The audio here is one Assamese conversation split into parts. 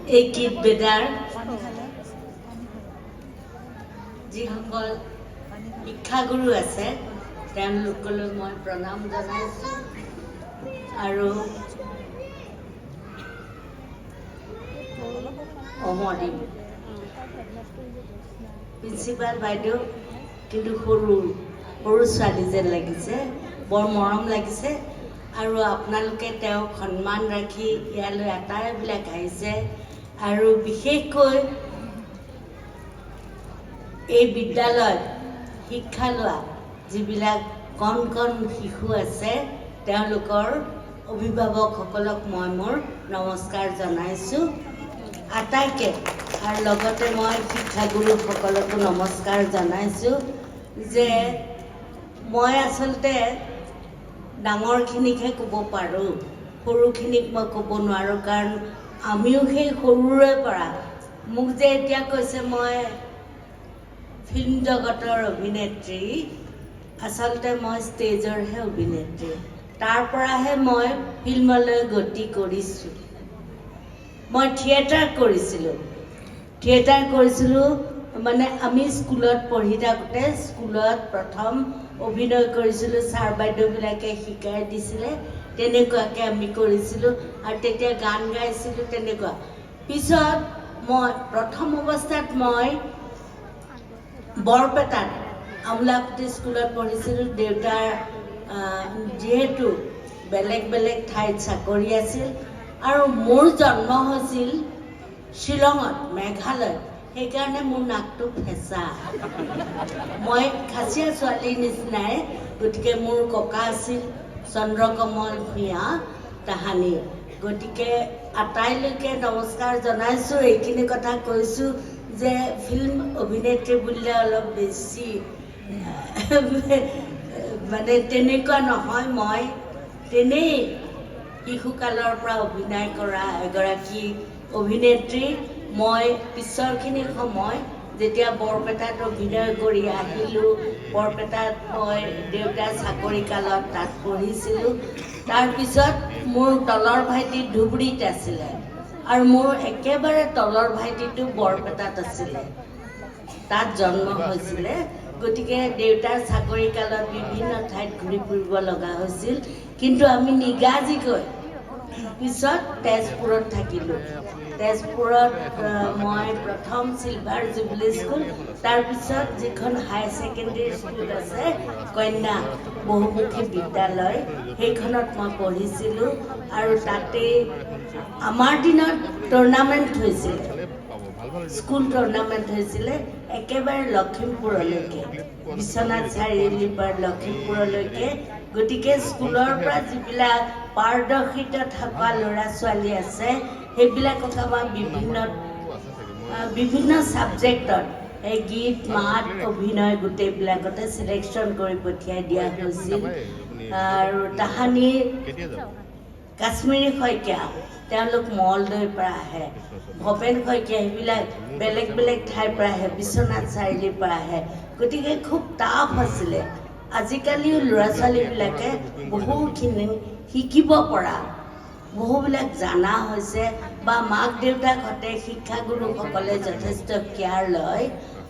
এই গীত বেদাৰ যিসকল শিক্ষাগুৰু আছে তেওঁলোকলৈ মই প্ৰণাম জনাইছোঁ আৰু অমৰদীপ প্ৰিন্সিপাল বাইদেউ কিন্তু সৰু ছোৱালী যেন লাগিছে, বৰ মৰম লাগিছে আৰু আপোনালোকে তেওঁক সন্মান ৰাখি ইয়ালৈ আটাইবিলাক আহিছে আৰু বিশেষকৈ এই বিদ্যালয়ত শিক্ষা লোৱা যিবিলাক কণ কণ শিশু আছে তেওঁলোকৰ অভিভাৱকসকলক মই মোৰ নমস্কাৰ জনাইছোঁ আটাইকে আৰু লগতে মই শিক্ষাগুৰুসকলকো নমস্কাৰ জনাইছোঁ যে মই আচলতে ডাঙৰখিনিকহে ক'ব পাৰোঁ, সৰুখিনিক মই ক'ব নোৱাৰোঁ কাৰণ আমিও সেই সৰুৰে পৰা মোক যে এতিয়া কৈছে মই ফিল্ম জগতৰ অভিনেত্ৰী, আচলতে মই ষ্টেজৰহে অভিনেত্ৰী, তাৰ পৰাহে মই ফিল্মলৈ গতি কৰিছোঁ। মই থিয়েটাৰ কৰিছিলোঁ মানে আমি স্কুলত পঢ়ি থাকোঁতে স্কুলত প্ৰথম অভিনয় কৰিছিলোঁ, ছাৰ বাইদেউবিলাকে শিকাই দিছিলে, তেনেকুৱাকৈ আমি কৰিছিলোঁ আৰু তেতিয়া গান গাইছিলোঁ তেনেকুৱা। পিছত মই প্ৰথম অৱস্থাত মই বৰপেটাত আমোলাপতি স্কুলত পঢ়িছিলোঁ। দেউতাৰ যিহেতু বেলেগ বেলেগ ঠাইত চাকৰি আছিল আৰু মোৰ জন্ম হৈছিল শ্বিলঙত, মেঘালয়, সেইকাৰণে মোৰ নাকটো ফেঁচা, মই খাচীয়া ছোৱালীৰ নিচিনাই। গতিকে মোৰ ককা আছিল চন্দ্ৰকমল ভূঞা তাহানি। গতিকে আটাইলৈকে নমস্কাৰ জনাইছোঁ। এইখিনি কথা কৈছোঁ যে ফিল্ম অভিনেত্ৰী বুলিলে অলপ বেছি মানে তেনেকুৱা নহয়, মই তেনেই শিশুকালৰ পৰা অভিনয় কৰা এগৰাকী অভিনেত্ৰী। মই পিছৰখিনি সময় যেতিয়া বৰপেটাত অভিনয় কৰি আহিলোঁ, বৰপেটাত মই দেউতাৰ চাকৰি কালত তাত পঢ়িছিলোঁ। তাৰপিছত মোৰ তলৰ ভাইটি ধুবুৰীত আছিলে আৰু মোৰ একেবাৰে তলৰ ভাইটিটো বৰপেটাত আছিলে, তাত জন্ম হৈছিলে। গতিকে দেউতাৰ চাকৰি কালত বিভিন্ন ঠাইত ঘূৰি ফুৰিব লগা হৈছিল, কিন্তু আমি নিগাজিকৈ পিছত তেজপুৰত থাকিলোঁ। তেজপুৰত মই প্ৰথম চিলভাৰ জুবলি স্কুল, তাৰপিছত যিখন হায়াৰ ছেকেণ্ডেৰী স্কুল আছে কন্যা বহুমুখী বিদ্যালয়, সেইখনত মই পঢ়িছিলোঁ আৰু তাতেই আমাৰ দিনত টুৰ্ণামেণ্ট হৈছিলে, স্কুল টুৰ্ণামেণ্ট হৈছিলে একেবাৰে লখিমপুৰলৈকে, বিশ্বনাথ চাৰিআলিৰ পৰা লখিমপুৰলৈকে। গতিকে স্কুলৰ পৰা যিবিলাক পাৰদৰ্শিতা থকা ল'ৰা ছোৱালী আছে সেইবিলাকক আমাৰ বিভিন্ন ছাবজেক্টত এই গীত মাত অভিনয় গোটেইবিলাকতে চিলেকশ্যন কৰি পঠিয়াই দিয়া হৈছিল। আৰু তাহানিৰ কাশ্মীৰী শইকীয়া তেওঁলোক মঙলদৈৰ পৰা আহে, ভৱেন শইকীয়া সেইবিলাক বেলেগ বেলেগ ঠাইৰ পৰা আহে, বিশ্বনাথ চাৰিআলিৰ পৰা আহে। গতিকে খুব টাফ আছিলে। আজিকালিও ল'ৰা ছোৱালীবিলাকে বহুখিনি শিকিব পৰা, বহুবিলাক জানা হৈছে বা মাক দেউতাকহঁতে শিক্ষাগুৰুসকলে যথেষ্ট কেয়াৰ লয়,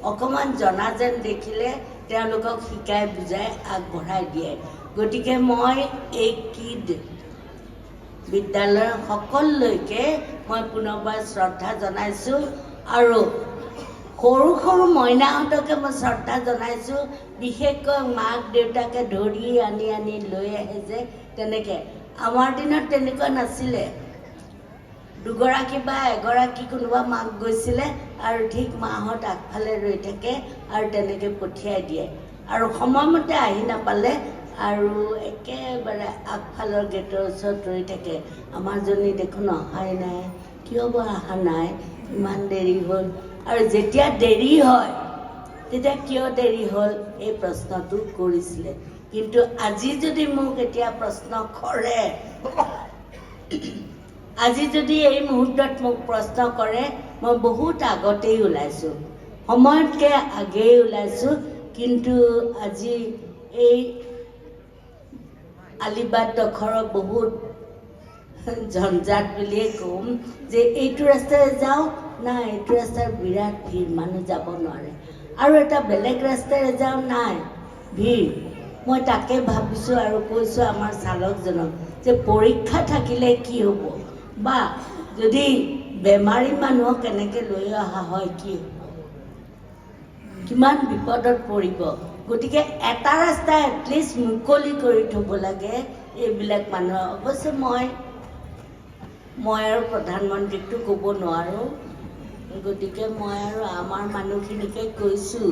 অকণমান জনা যেন দেখিলে তেওঁলোকক শিকাই বুজাই আগবঢ়াই দিয়ে। গতিকে মই এই কিড বিদ্যালয়ৰ সকলোলৈকে মই পুনৰবাৰ শ্ৰদ্ধা জনাইছোঁ আৰু সৰু সৰু মইনাহঁতকে মই শ্ৰদ্ধা জনাইছোঁ। বিশেষকৈ মাক দেউতাকে ধৰি আনি আনি লৈ আহে যে, তেনেকৈ আমাৰ দিনত তেনেকুৱা নাছিলে। দুগৰাকী বা এগৰাকী কোনোবা মাক গৈছিলে আৰু ঠিক মাহঁত আগফালে ৰৈ থাকে আৰু তেনেকৈ পঠিয়াই দিয়ে আৰু সময়মতে আহি নাপালে আৰু একেবাৰে আগফালৰ গেটৰ ওচৰত ৰৈ থাকে, আমাৰজনী দেখোন অহাই নাই, কিয় বা অহা নাই, ইমান দেৰি হ'ল। আৰু যেতিয়া দেৰি হয় তেতিয়া কিয় দেৰি হ'ল এই প্ৰশ্নটো কৰিছিলে। কিন্তু আজি যদি মোক এতিয়া প্ৰশ্ন কৰে, আজি যদি এই মুহূৰ্তত মোক প্ৰশ্ন কৰে, মই বহুত আগতেই ওলাইছোঁ, সময়তকৈ আগেই ওলাইছোঁ। কিন্তু আজি এই আলিবাট ডখৰৰ বহুত ঝঞ্ঝাট বুলিয়ে ক'ম যে এইটো ৰাস্তাৰে যাওঁ নাই এইটো ৰাস্তাৰ বিৰাট ভিৰ মানুহ যাব নোৱাৰে আৰু এটা বেলেগ ৰাস্তাৰে যাওঁ নাই ভিৰ মই তাকে ভাবিছোঁ আৰু কৈছোঁ আমাৰ চালকজনক যে পৰীক্ষা থাকিলে কি হ'ব বা যদি বেমাৰী মানুহক কেনেকৈ লৈ অহা হয় কি হ'ব কিমান বিপদত পৰিব গতিকে এটা ৰাস্তা এটলিষ্ট মুকলি কৰি থ'ব লাগে এইবিলাক মানুহৰ অৱশ্যে মই আৰু প্ৰধানমন্ত্ৰীকতো ক'ব নোৱাৰোঁ গতিকে মই আৰু আমাৰ মানুহখিনিকে কৈছোঁ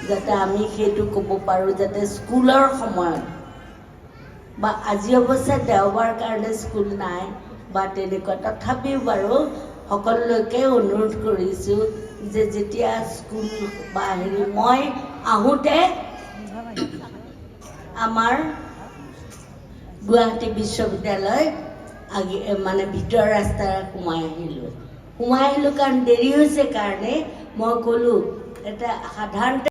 যাতে আমি সেইটো ক'ব পাৰোঁ যাতে স্কুলৰ সময়ত বা আজি অৱশ্যে দেওবাৰ কাৰণে স্কুল নাই বা তেনেকুৱা তথাপিও বাৰু সকলোকে অনুৰোধ কৰিছোঁ যে যেতিয়া স্কুল বা হেৰি মই আহোঁতে আমাৰ গুৱাহাটী বিশ্ববিদ্যালয় মানে ভিতৰ ৰাস্তাৰে সোমাই আহিলোঁ কাৰণ দেৰি হৈছে কাৰণে মই ক'লোঁ এটা সাধাৰণতে